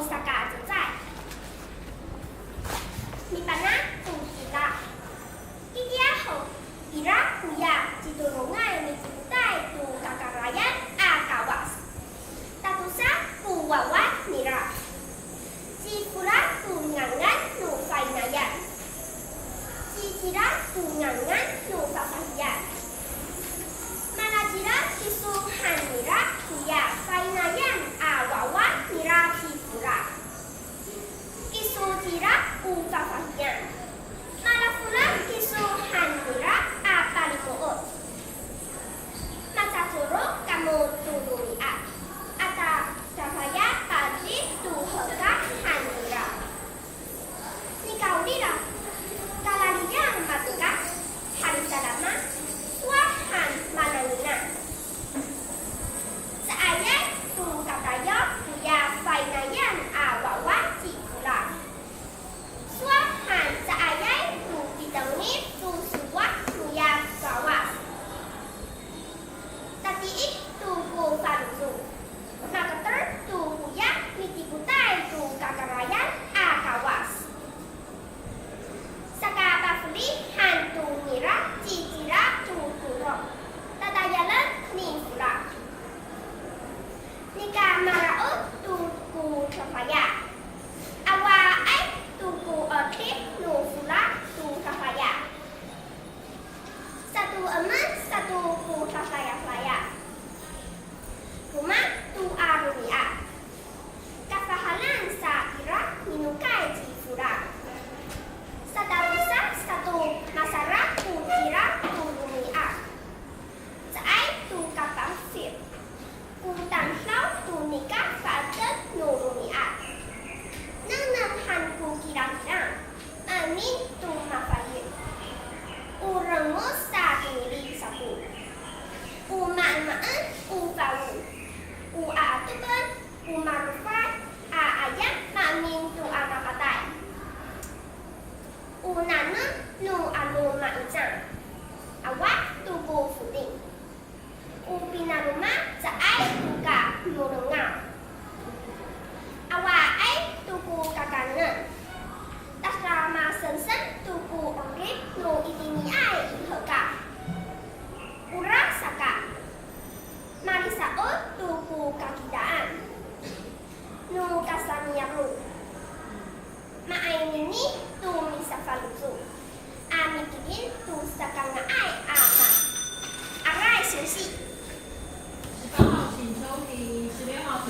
saka就在。Mi pana tu kita. Kia ho ira kuya jiturungai mi tutai tu kakarayan akawas. Tatusa ku wawan nira. Jikura tu ngangan nu fainayan. Jikira tu ngangan nu fafahiyan. Malajira kisu hanira kuya fainayan awawan nira kipura. Kisu tira fafahiyan. Malafula kisu hanira apalimuot. Mataturo kamu turuiat. Ata cahaya padi tu heka hanira. Nikaulira kalariyang matuka harisalama suahan malanina. Seayat tu kataya kuya fainayan awawan cikula. Suahan seayat tu bitangit tu suwak kuya kawas. Tatiik tu ku faruzu. Nakater tu kuya mitikutai tu kakarayan akawas. Saka bafuli hantu nira cicira tu kuro. Tadayalan ni fura. Nika maraut tu ku kafaya. Awa ai tu ku otip nu fura tu kafaya. Satu emas satu ku kafaya-faya. Rumah tu arunia. Kafahalan sa ira minukai cifura. Sadarusa satu masalah tu kira tu rumia. Saai tu kapamfir. Ku tanhlau tu nikah fatet nu rumia. Nang han ku kira-kira. Amin tu mafahir. Urengus sa tuli sapu. Umaan upawu. Uatuban umarufat aayat mamin tu amakatai. Unanun nu anu maizang. Awak tubuh futing. Upinaruma saai tuka murengau. Awak ai tuku kakangen. Tasrama sensen tuku orip nu itini ai iheka. Urak saka. Marisaot tuku kakidaan. Nu kasaniaru. Maainini tu misafaluzu. Amikidin tu sakanga ai ama. Arai 休息。18号请抽题，16号请。